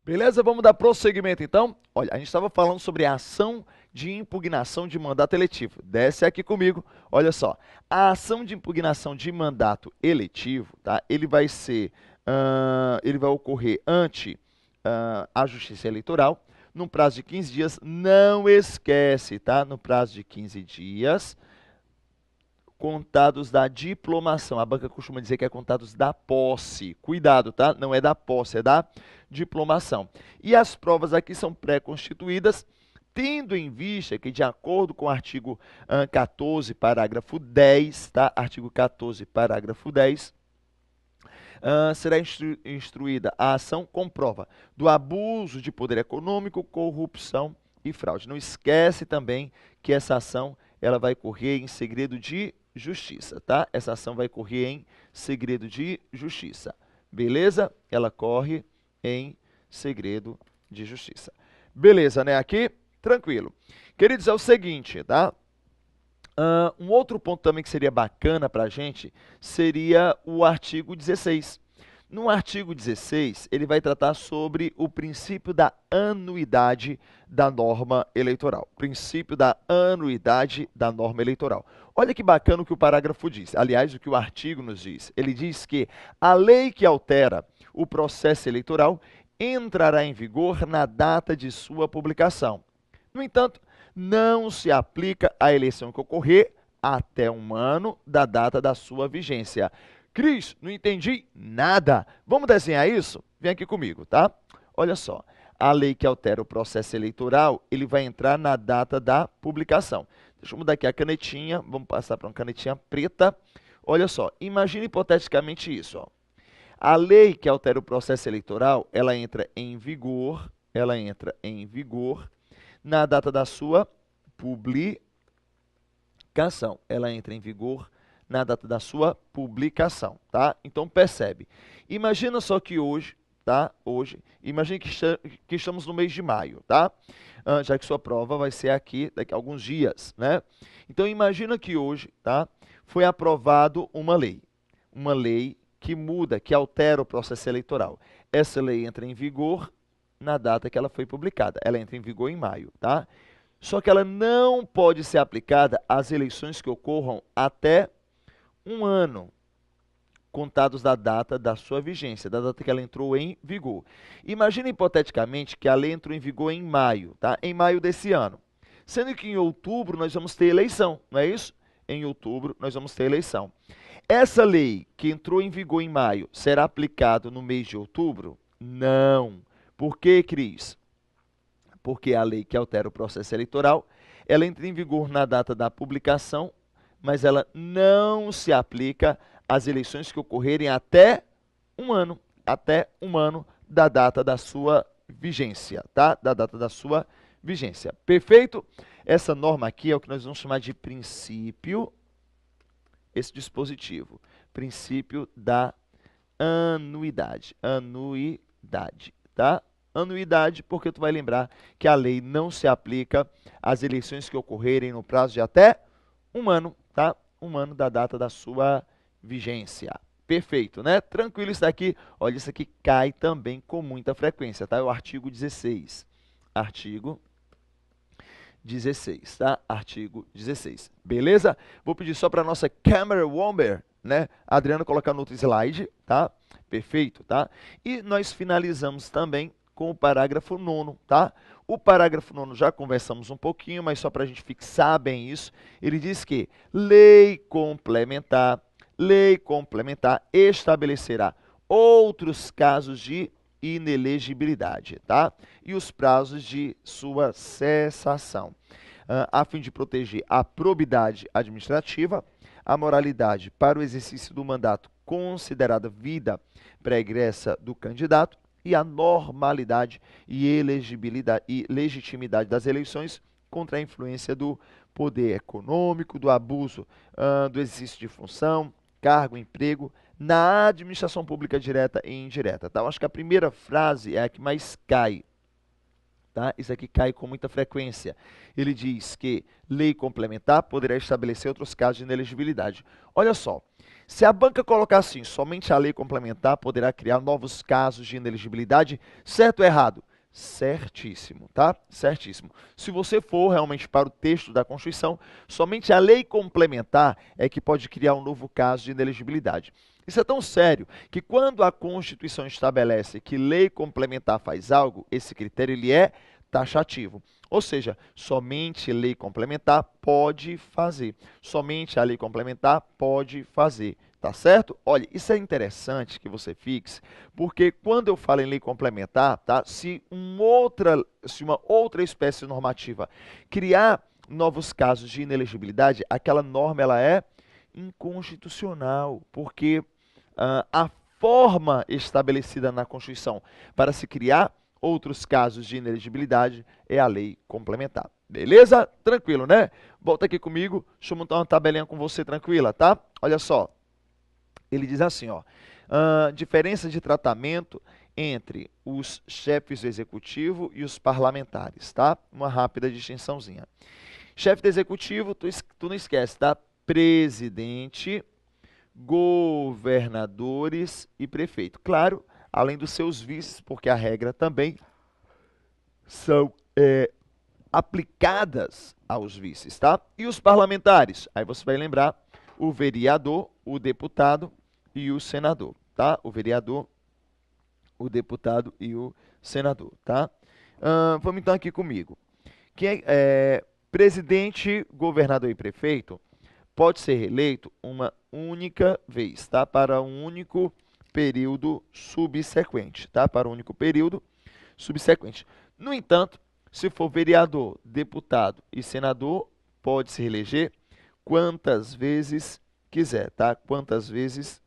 Beleza? Vamos dar prosseguimento então. Olha, a gente estava falando sobre a ação de impugnação de mandato eletivo. Desce aqui comigo. Olha só. A ação de impugnação de mandato eletivo, tá? Ele vai ocorrer ante a Justiça Eleitoral num prazo de 15 dias. Não esquece, tá? No prazo de 15 dias, contados da diplomação. A banca costuma dizer que é contados da posse. Cuidado, tá? Não é da posse, é da diplomação. E as provas aqui são pré-constituídas, tendo em vista que, de acordo com o artigo 14, parágrafo 10, tá? Artigo 14, parágrafo 10, será instruída a ação com prova do abuso de poder econômico, corrupção e fraude. Não esquece também que essa ação ela vai correr em segredo de justiça, tá? Essa ação vai correr em segredo de justiça. Beleza? Ela corre em segredo de justiça. Beleza, né? Aqui, tranquilo. Queridos, é o seguinte, tá? Um outro ponto também que seria bacana para a gente seria o artigo 16. No artigo 16, ele vai tratar sobre o princípio da anuidade da norma eleitoral. Princípio da anuidade da norma eleitoral. Olha que bacana o que o parágrafo diz. Aliás, o que o artigo nos diz. Ele diz que a lei que altera o processo eleitoral entrará em vigor na data de sua publicação. No entanto, não se aplica à eleição que ocorrer até um ano da data da sua vigência. Cris, não entendi nada. Vamos desenhar isso? Vem aqui comigo, tá? Olha só. A lei que altera o processo eleitoral, ele vai entrar na data da publicação. Deixa eu mudar aqui a canetinha. Vamos passar para uma canetinha preta. Olha só. Imagine hipoteticamente isso, ó. A lei que altera o processo eleitoral, ela entra em vigor na data da sua publicação. Ela entra em vigor na data da sua publicação, tá? Então percebe. Imagina só que hoje, tá? Imagine que estamos no mês de maio, tá? Já que sua prova vai ser aqui daqui a alguns dias, né? Então imagina que hoje, tá? Foi aprovado uma lei que muda, que altera o processo eleitoral. Essa lei entra em vigor na data que ela foi publicada. Ela entra em vigor em maio, tá? Só que ela não pode ser aplicada às eleições que ocorram até um ano, contados da data da sua vigência, da data que ela entrou em vigor. Imagina hipoteticamente que a lei entrou em vigor em maio, tá? Em maio desse ano. Sendo que em outubro nós vamos ter eleição, não é isso? Em outubro nós vamos ter eleição. Essa lei que entrou em vigor em maio será aplicada no mês de outubro? Não. Por quê, Cris? Porque a lei que altera o processo eleitoral, ela entra em vigor na data da publicação, mas ela não se aplica às eleições que ocorrerem até um ano da data da sua vigência, tá? Da data da sua vigência. Perfeito? Essa norma aqui é o que nós vamos chamar de princípio, esse dispositivo, princípio da anuidade, tá? Anuidade, porque tu vai lembrar que a lei não se aplica às eleições que ocorrerem no prazo de até um ano, tá? Um ano da data da sua vigência. Perfeito, né? Tranquilo isso daqui. Olha, isso aqui cai também com muita frequência, tá? É o artigo 16. Artigo 16, tá? Artigo 16. Beleza? Vou pedir só para nossa camera woman, né? Adriano, colocar no outro slide, tá? Perfeito, tá? E nós finalizamos também com o parágrafo 9º, tá? O parágrafo 9º já conversamos um pouquinho, mas só para a gente fixar bem isso, ele diz que lei complementar estabelecerá outros casos de inelegibilidade, tá? E os prazos de sua cessação, a fim de proteger a probidade administrativa, a moralidade para o exercício do mandato considerada vida pregressa do candidato e a normalidade e elegibilidade e legitimidade das eleições contra a influência do poder econômico, do abuso do exercício de função, cargo, emprego, na administração pública direta e indireta. Tá? Eu acho que a primeira frase é a que mais cai. Tá? Isso aqui cai com muita frequência. Ele diz que lei complementar poderá estabelecer outros casos de inelegibilidade. Olha só, Se a banca colocar assim, somente a lei complementar poderá criar novos casos de inelegibilidade, certo ou errado? Certíssimo, tá? Certíssimo. Se você for realmente para o texto da Constituição, somente a lei complementar é que pode criar um novo caso de inelegibilidade. Isso é tão sério que quando a Constituição estabelece que lei complementar faz algo, esse critério ele é taxativo. Ou seja, somente lei complementar pode fazer. Somente a lei complementar pode fazer. Tá certo? Olha, isso é interessante que você fixe, porque quando eu falo em lei complementar, tá? Se uma outra espécie normativa criar novos casos de inelegibilidade, aquela norma ela é inconstitucional, porque a forma estabelecida na Constituição para se criar outros casos de inelegibilidade é a lei complementar. Beleza? Tranquilo, né? Volta aqui comigo, deixa eu montar uma tabelinha com você tranquila, tá? Olha só, ele diz assim, ó, diferença de tratamento entre os chefes do executivo e os parlamentares, tá? Uma rápida distinçãozinha. Chefe do executivo, tu não esquece, tá? Presidente, governadores e prefeito. Claro, além dos seus vices, porque a regra também são aplicadas aos vices, tá? E os parlamentares? Aí você vai lembrar o vereador, o deputado e o senador, tá? O vereador, o deputado e o senador, tá? Vamos então aqui comigo. Quem presidente, governador e prefeito pode ser reeleito uma única vez, tá? Para um único período subsequente, tá? Para um único período subsequente. No entanto, se for vereador, deputado e senador, pode se reeleger quantas vezes quiser, tá? Quantas vezes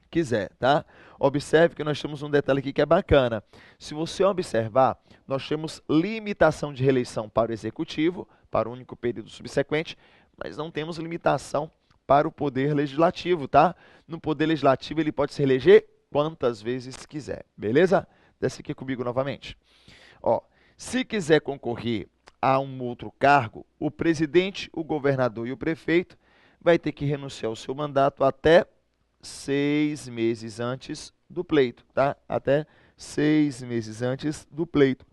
quiser, tá? Observe que nós temos um detalhe aqui que é bacana. Se você observar, nós temos limitação de reeleição para o executivo, para o único período subsequente, mas não temos limitação para o poder legislativo, tá? No poder legislativo ele pode se reeleger quantas vezes quiser, beleza? Desce aqui comigo novamente. Ó, se quiser concorrer a um outro cargo, o presidente, o governador e o prefeito vai ter que renunciar ao seu mandato até 6 meses antes do pleito, tá? Até 6 meses antes do pleito.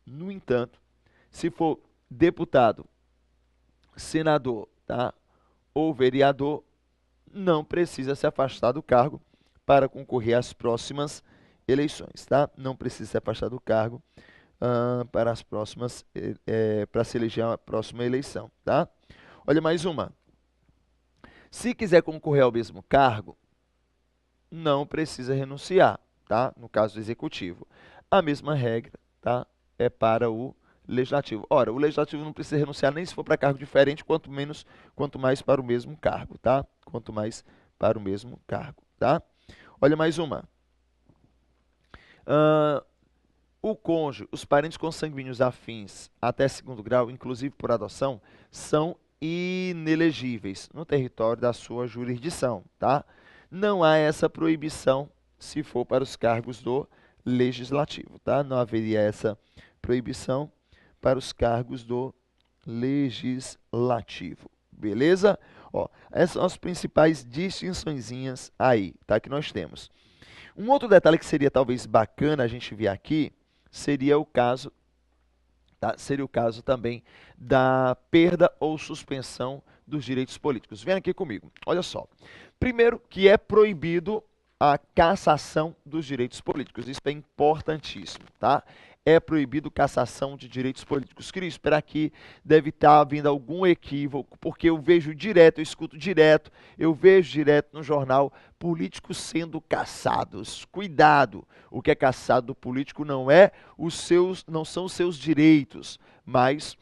No entanto, se for deputado, senador, tá? Ou vereador, não precisa se afastar do cargo para concorrer às próximas eleições, tá? Não precisa se afastar do cargo para as próximas, para se eleger a próxima eleição, tá? Olha mais uma. Se quiser concorrer ao mesmo cargo, não precisa renunciar, tá? No caso do executivo. A mesma regra, tá? É para o legislativo. Ora, o legislativo não precisa renunciar nem se for para cargo diferente, quanto mais para o mesmo cargo, tá? Quanto mais para o mesmo cargo, tá? Olha mais uma. O cônjuge, os parentes consanguíneos afins até segundo grau, inclusive por adoção, são inelegíveis no território da sua jurisdição, tá? Não há essa proibição se for para os cargos do legislativo, tá? Não haveria essa proibição para os cargos do legislativo, beleza? Ó, essas são as principais distinçõezinhas aí, tá? Que nós temos. Um outro detalhe que seria talvez bacana a gente ver aqui seria o caso, tá? Seria o caso também da perda ou suspensão dos direitos políticos. Vem aqui comigo. Olha só. Primeiro, que é proibido a cassação dos direitos políticos. Isso é importantíssimo, tá? É proibido cassação de direitos políticos. Queria esperar aqui, deve estar havendo algum equívoco, porque eu vejo direto, eu escuto direto, eu vejo direto no jornal políticos sendo cassados. Cuidado, o que é cassado do político não são os seus direitos, mas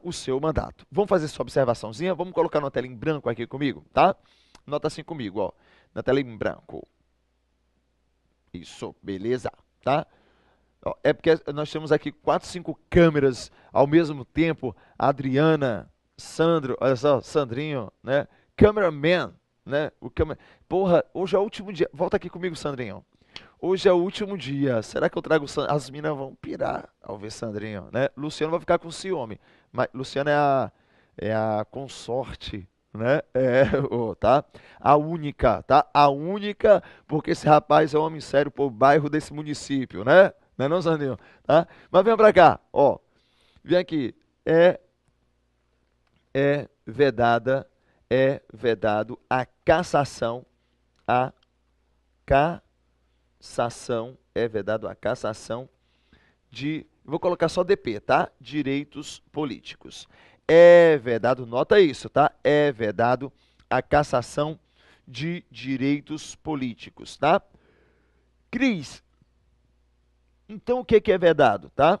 o seu mandato. Vamos fazer essa observaçãozinha? Vamos colocar na tela em branco aqui comigo, tá? Nota assim comigo, ó, na tela em branco. Isso, beleza, tá? É porque nós temos aqui 4, 5 câmeras ao mesmo tempo. Adriana, Sandro, olha só, Sandrinho, né? Cameraman, né? Porra, hoje é o último dia. Volta aqui comigo, Sandrinho. Hoje é o último dia. Será que eu trago as minas vão pirar ao ver Sandrinho, né? Luciano vai ficar com ciúme. Mas Luciano é a consorte, né? Tá? A única, tá? A única, porque esse rapaz é um homem sério pro bairro desse município, né? Não é não, Sandrinho? Tá? Mas vem pra cá, ó. Vem aqui. É, é vedada, é vedado a cassação, a cassação, é vedado a cassação de, vou colocar só DP, tá? Direitos políticos. É vedado, nota isso, tá? É vedado a cassação de direitos políticos, tá? Cris, então o que que é vedado, tá?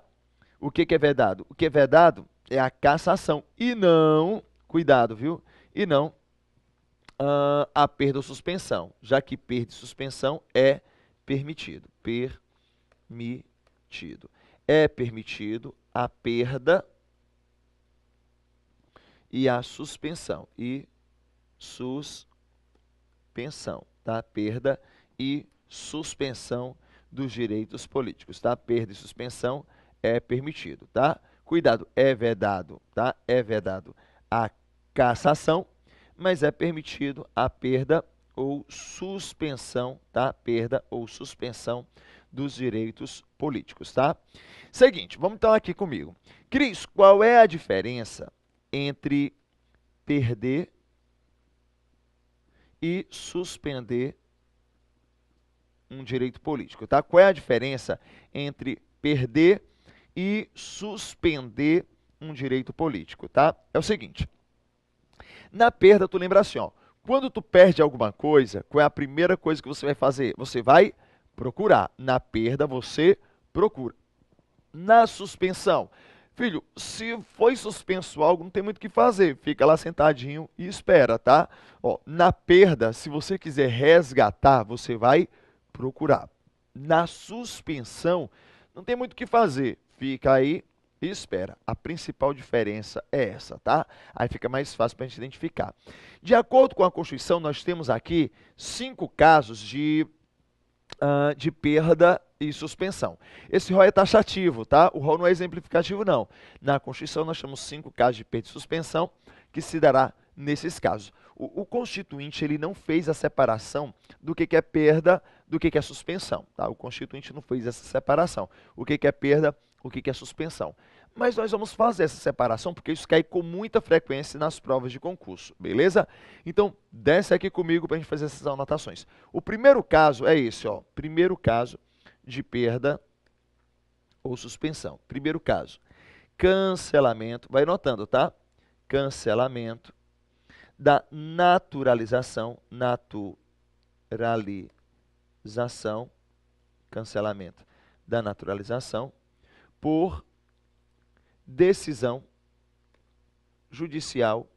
O que que é vedado? O que é vedado é a cassação e não, cuidado, viu? E não a perda ou suspensão, já que perda e suspensão é permitido. Permitido. É permitido a perda e a suspensão. E suspensão, tá? Perda e suspensão dos direitos políticos, tá? Perda e suspensão é permitido, tá? Cuidado, é vedado, tá? É vedado a cassação, mas é permitido a perda ou suspensão, tá? Perda ou suspensão dos direitos políticos, tá? Seguinte, vamos então aqui comigo. Cris, qual é a diferença entre perder e suspender um direito político, tá? Qual é a diferença entre perder e suspender um direito político, tá? É o seguinte, na perda tu lembra assim, ó, quando tu perde alguma coisa, qual é a primeira coisa que você vai fazer? Você vai procurar. Na perda você procura. Na suspensão, filho, se foi suspenso algo, não tem muito o que fazer. Fica lá sentadinho e espera, tá? Ó, na perda, se você quiser resgatar, você vai procurar. Na suspensão, não tem muito o que fazer. Fica aí e espera. A principal diferença é essa, tá? Aí fica mais fácil para a gente identificar. De acordo com a Constituição, nós temos aqui 5 casos de perda e suspensão. Esse rol é taxativo, tá? O rol não é exemplificativo, não. Na Constituição, nós temos 5 casos de perda e suspensão que se dará nesses casos. O Constituinte ele não fez a separação do que é perda do que é suspensão. Tá? O Constituinte não fez essa separação. O que é perda, o que é suspensão. Mas nós vamos fazer essa separação porque isso cai com muita frequência nas provas de concurso, beleza? Então, desce aqui comigo para a gente fazer essas anotações. O primeiro caso é esse, ó. Primeiro caso de perda ou suspensão. Primeiro caso, cancelamento. Vai notando, tá? Cancelamento da naturalização, cancelamento da naturalização por decisão judicial,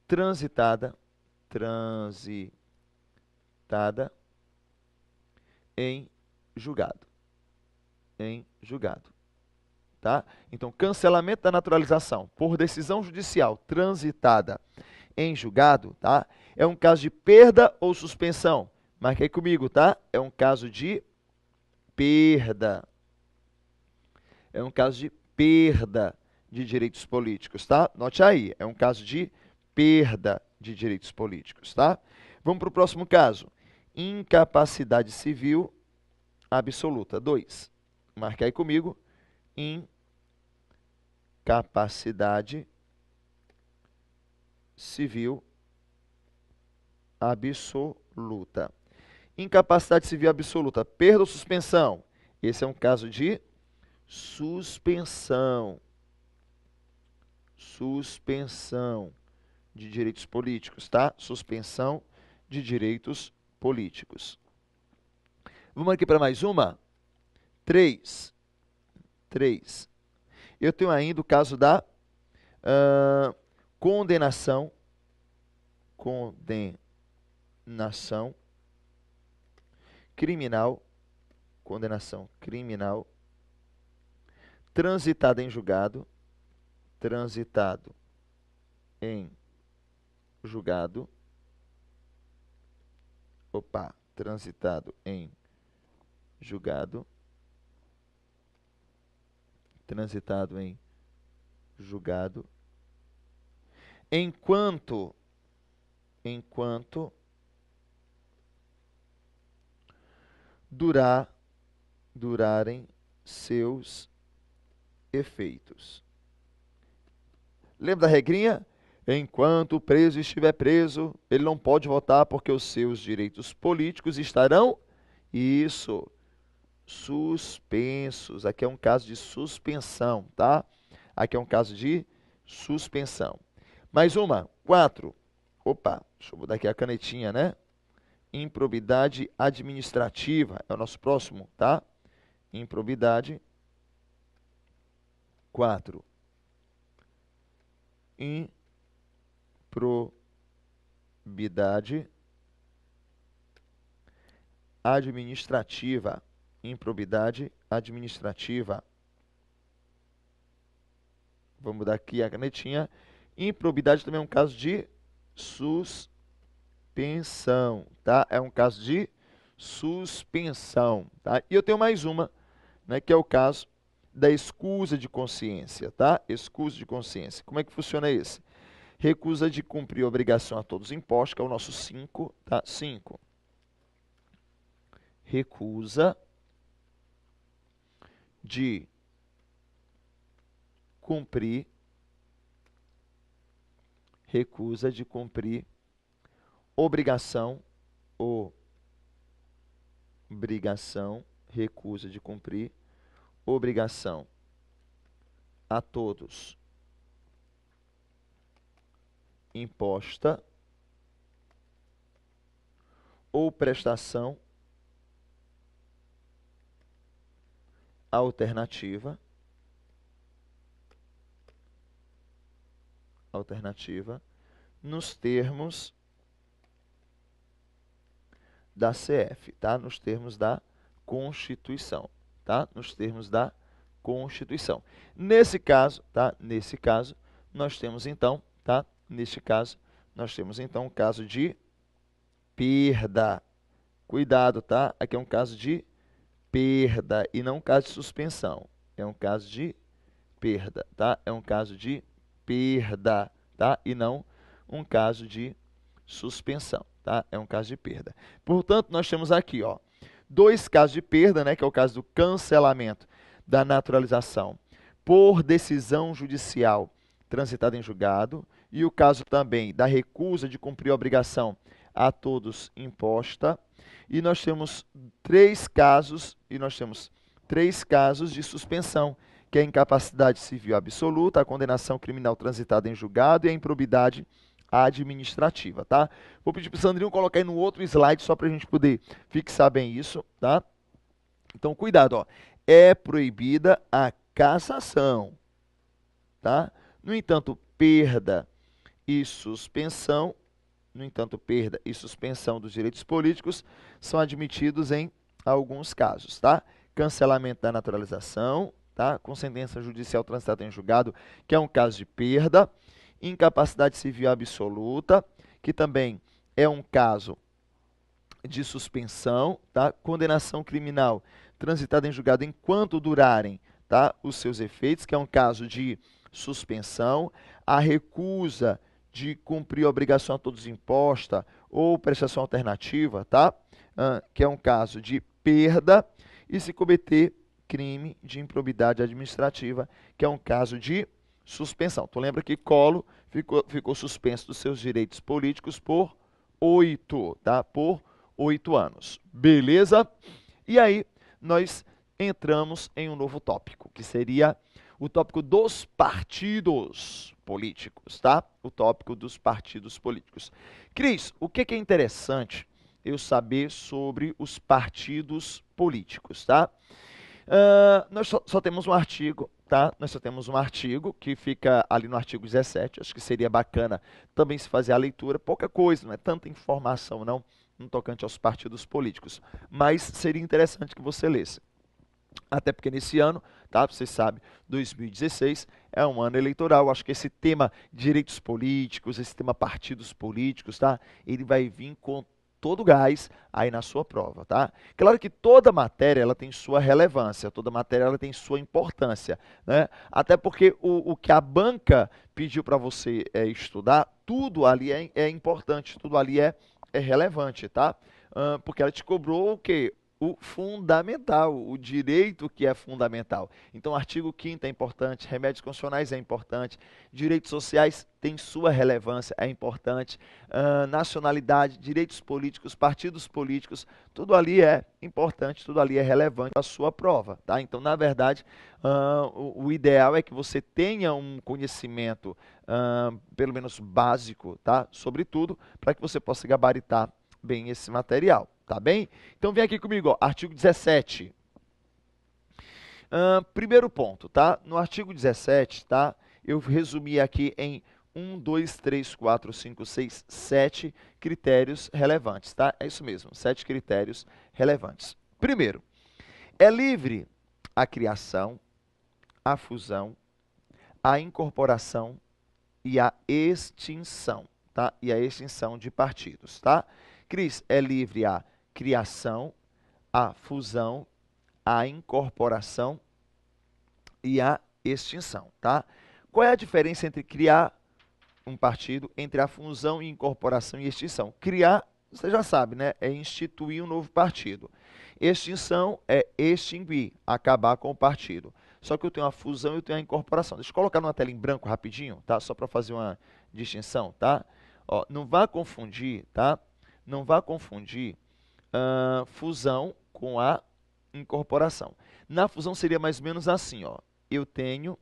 transitada em julgado, tá? Então, cancelamento da naturalização por decisão judicial transitada em julgado, tá? É um caso de perda ou suspensão? Marque aí comigo, tá? É um caso de perda. É um caso de perda de direitos políticos, tá? Note aí, é um caso de perda de direitos políticos, tá? Vamos para o próximo caso. Incapacidade civil absoluta. 2. Marque aí comigo. Incapacidade civil absoluta. Incapacidade civil absoluta, perda ou suspensão? Esse é um caso de suspensão. Suspensão de direitos políticos, tá? Suspensão de direitos políticos. Vamos aqui para mais uma? 3. Eu tenho ainda o caso da condenação criminal, transitado em julgado, transitado em julgado, julgado, enquanto durarem seus efeitos. Lembra da regrinha? Enquanto o preso estiver preso, ele não pode votar porque os seus direitos políticos estarão, isso, suspensos. Aqui é um caso de suspensão, tá? Aqui é um caso de suspensão. Mais uma, 4. Opa, deixa eu mudar aqui a canetinha, né? Improbidade administrativa é o nosso próximo, tá? Improbidade. 4. Improbidade administrativa. Improbidade administrativa. Vamos mudar aqui a canetinha. Improbidade também é um caso de suspensão, tá? É um caso de suspensão, tá? E eu tenho mais uma, né, que é o caso da escusa de consciência, tá? Escusa de consciência. Como é que funciona esse? Recusa de cumprir obrigação a todos impostos, que é o nosso 5, tá? 5. Recusa de cumprir obrigação, recusa de cumprir obrigação a todos imposta ou prestação alternativa nos termos da CF, tá? Nos termos da Constituição, tá? Nos termos da Constituição. Nesse caso, tá? Nesse caso, nós temos então, tá? Neste caso, nós temos então um caso de perda. Cuidado, tá? Aqui é um caso de perda e não um caso de suspensão. É um caso de perda, tá? É um caso de perda, tá? E não um caso de suspensão, tá? É um caso de perda. Portanto, nós temos aqui, ó, 2 casos de perda, né? Que é o caso do cancelamento da naturalização por decisão judicial transitada em julgado e o caso também da recusa de cumprir a obrigação a todos imposta. E nós temos 3 casos, de suspensão, que é a incapacidade civil absoluta, a condenação criminal transitada em julgado e a improbidade administrativa, tá? Vou pedir para o Sandrinho colocar aí no outro slide só para a gente poder fixar bem isso, tá? Então, cuidado, ó. É proibida a cassação, tá? No entanto, perda e suspensão dos direitos políticos são admitidos em alguns casos, tá? Cancelamento da naturalização, tá? Com sentença judicial transitada em julgado, que é um caso de perda. Incapacidade civil absoluta, que também é um caso de suspensão, tá? Condenação criminal transitada em julgado enquanto durarem, tá, os seus efeitos, que é um caso de suspensão. A recusa de cumprir a obrigação a todos imposta ou prestação alternativa, tá? Que é um caso de perda. E se cometer crime de improbidade administrativa, que é um caso de suspensão. Tu lembra que Collor ficou suspenso dos seus direitos políticos por 8, tá? Por 8 anos. Beleza? E aí, nós entramos em um novo tópico, que seria o tópico dos partidos políticos, tá? O tópico dos partidos políticos. Cris, o que é interessante eu saber sobre os partidos políticos, tá? Nós só temos um artigo, tá? Nós só temos um artigo que fica ali no artigo 17. Acho que seria bacana também se fazer a leitura. Pouca coisa, não é tanta informação não, no tocante aos partidos políticos. Mas seria interessante que você lesse. Até porque nesse ano, tá? Você sabe, 2016 é um ano eleitoral. Acho que esse tema direitos políticos, esse tema partidos políticos, tá? Ele vai vir com todo gás aí na sua prova, tá? Claro que toda matéria ela tem sua relevância, toda matéria ela tem sua importância, né? Até porque o que a banca pediu para você estudar, tudo ali é importante, tudo ali é relevante, tá? Porque ela te cobrou o quê? O fundamental, o direito que é fundamental. Então, artigo 5º é importante, remédios constitucionais é importante, direitos sociais têm sua relevância, é importante, nacionalidade, direitos políticos, partidos políticos, tudo ali é importante, tudo ali é relevante para a sua prova, tá? Então, na verdade, o ideal é que você tenha um conhecimento, pelo menos básico, tá? Sobre tudo, para que você possa gabaritar bem esse material, tá bem? Então vem aqui comigo, ó, artigo 17. Primeiro ponto, tá? No artigo 17, tá? Eu resumi aqui em 1, 2, 3, 4, 5, 6, 7 critérios relevantes, tá? É isso mesmo, 7 critérios relevantes. Primeiro, é livre a criação, a fusão, a incorporação e a extinção, tá? E a extinção de partidos, tá? Cris, é livre a criação, a fusão, a incorporação e a extinção, tá? Qual é a diferença entre criar um partido, entre a fusão e incorporação e extinção? Criar, você já sabe, né? É instituir um novo partido. Extinção é extinguir, acabar com o partido. Só que eu tenho a fusão e eu tenho a incorporação. Deixa eu colocar numa tela em branco rapidinho, tá? Só para fazer uma distinção, tá? Ó, não vá confundir, tá? Não vá confundir fusão com a incorporação. Na fusão seria mais ou menos assim, ó. Eu tenho,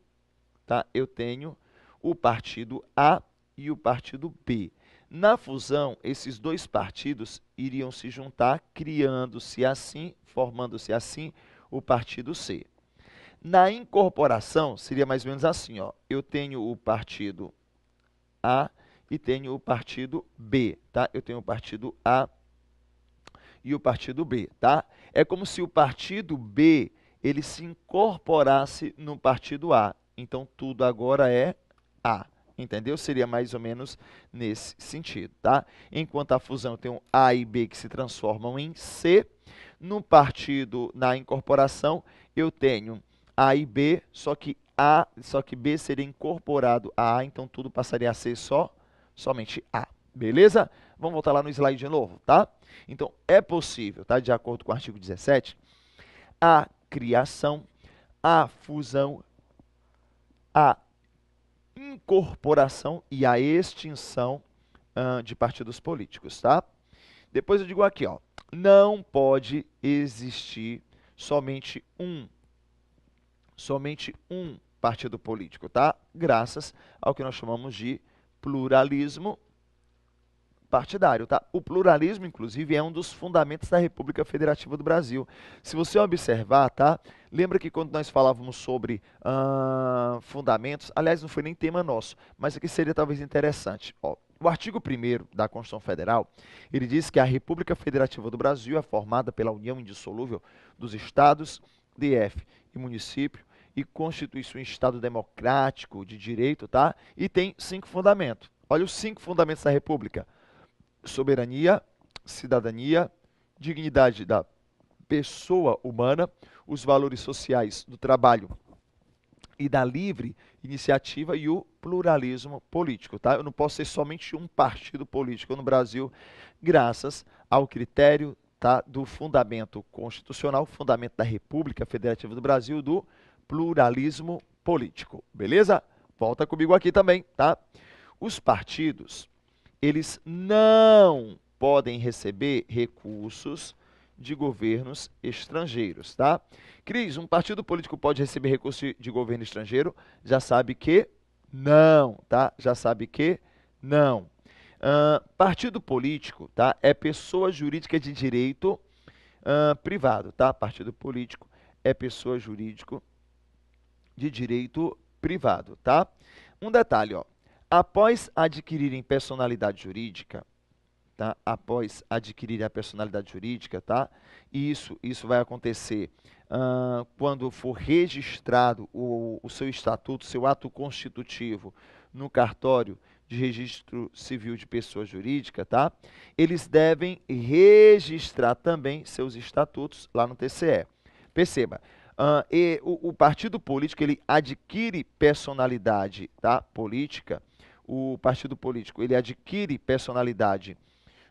tá? Eu tenho o partido A e o partido B. Na fusão, esses dois partidos iriam se juntar, criando-se assim, formando-se assim, o partido C. Na incorporação, seria mais ou menos assim, ó. Eu tenho o partido A e tenho o partido B, tá? Eu tenho o partido A e o partido B, tá? É como se o partido B, ele se incorporasse no partido A. Então, tudo agora é A, entendeu? Seria mais ou menos nesse sentido, tá? Enquanto a fusão tem um A e B que se transformam em C, no partido, na incorporação, eu tenho A e B, só que B seria incorporado a A, então tudo passaria a ser somente A. Beleza? Vamos voltar lá no slide de novo, tá? Então, é possível, tá? De acordo com o artigo 17, a criação, a fusão, a incorporação e a extinção de partidos políticos, tá? Depois eu digo aqui, ó, não pode existir somente um partido político, tá? Graças ao que nós chamamos de pluralismo partidário, tá? O pluralismo, inclusive, é um dos fundamentos da República Federativa do Brasil. Se você observar, tá? Lembra que quando nós falávamos sobre fundamentos, aliás, não foi nem tema nosso, mas aqui seria talvez interessante. Ó, o artigo 1º da Constituição Federal, ele diz que a República Federativa do Brasil é formada pela união indissolúvel dos estados, DF e município, e constitui um Estado democrático de direito, tá? E tem 5 fundamentos. Olha os 5 fundamentos da República: soberania, cidadania, dignidade da pessoa humana, os valores sociais do trabalho e da livre iniciativa e o pluralismo político, tá? Eu não posso ser somente um partido político no Brasil, graças ao critério, tá, do fundamento constitucional, fundamento da República Federativa do Brasil, do pluralismo político, beleza? Volta comigo aqui também, tá? Os partidos, eles não podem receber recursos de governos estrangeiros, tá? Cris, um partido político pode receber recurso de governo estrangeiro? Já sabe que não, tá? Já sabe que não. Partido político, tá? É pessoa jurídica de direito privado, tá? Partido político é pessoa jurídica de direito privado, tá? Um detalhe, ó. Após adquirirem personalidade jurídica, tá? Após adquirir a personalidade jurídica, tá? Isso vai acontecer quando for registrado o seu estatuto, seu ato constitutivo no cartório de registro civil de pessoa jurídica, tá? Eles devem registrar também seus estatutos lá no TCE. Perceba, o partido político ele adquire personalidade, tá, política. O partido político ele adquire personalidade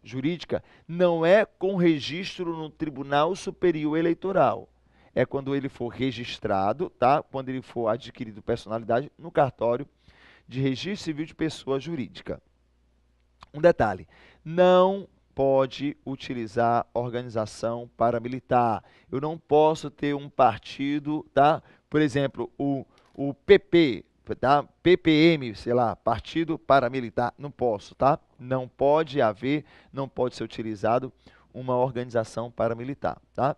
jurídica não é com registro no Tribunal Superior Eleitoral. É quando ele for registrado, tá? Quando ele for adquirido personalidade no cartório de registro civil de pessoa jurídica. Um detalhe, não pode utilizar organização paramilitar. Eu não posso ter um partido, tá? Por exemplo, o PP, tá? PPM, sei lá, Partido Paramilitar, não posso, tá? Não pode haver, não pode ser utilizado uma organização paramilitar, tá?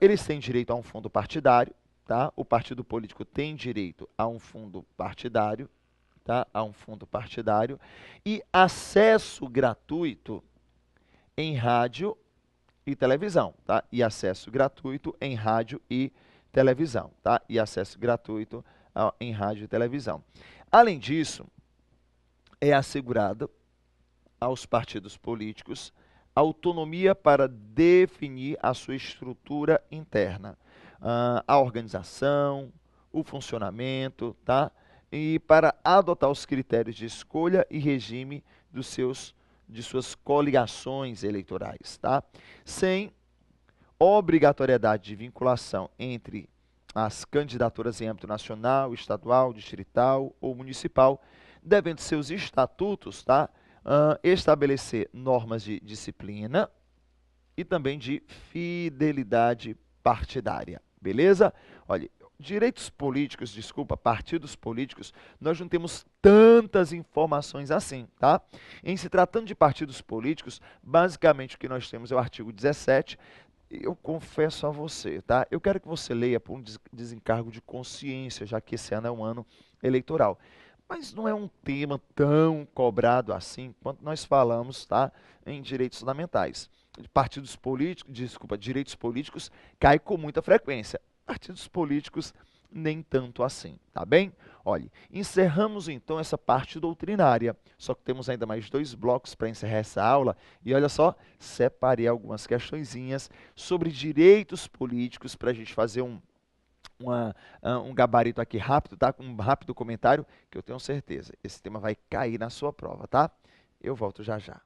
Eles têm direito a um fundo partidário, tá? O partido político tem direito a um fundo partidário, tá? A um fundo partidário e acesso gratuito em rádio e televisão, tá? E acesso gratuito em rádio e televisão, tá? E acesso gratuito em rádio e televisão. Além disso, é assegurado aos partidos políticos autonomia para definir a sua estrutura interna, a organização, o funcionamento, tá? E para adotar os critérios de escolha e regime de suas coligações eleitorais, tá? Sem obrigatoriedade de vinculação entre as candidaturas em âmbito nacional, estadual, distrital ou municipal, devendo seus estatutos, tá? Estabelecer normas de disciplina e também de fidelidade partidária, beleza? Olha, direitos políticos, desculpa, partidos políticos, nós não temos tantas informações assim, tá? Em se tratando de partidos políticos, basicamente o que nós temos é o artigo 17. Eu confesso a você, tá? Eu quero que você leia por um desencargo de consciência, já que esse ano é um ano eleitoral. Mas não é um tema tão cobrado assim quanto nós falamos, tá, em direitos fundamentais. Partidos políticos, desculpa, direitos políticos cai com muita frequência. Partidos políticos nem tanto assim, tá bem? Olha, encerramos então essa parte doutrinária, só que temos ainda mais 2 blocos para encerrar essa aula, e olha só, separei algumas questõezinhas sobre direitos políticos para a gente fazer um gabarito aqui rápido, tá? Com um rápido comentário, que eu tenho certeza, esse tema vai cair na sua prova, tá? Eu volto já já.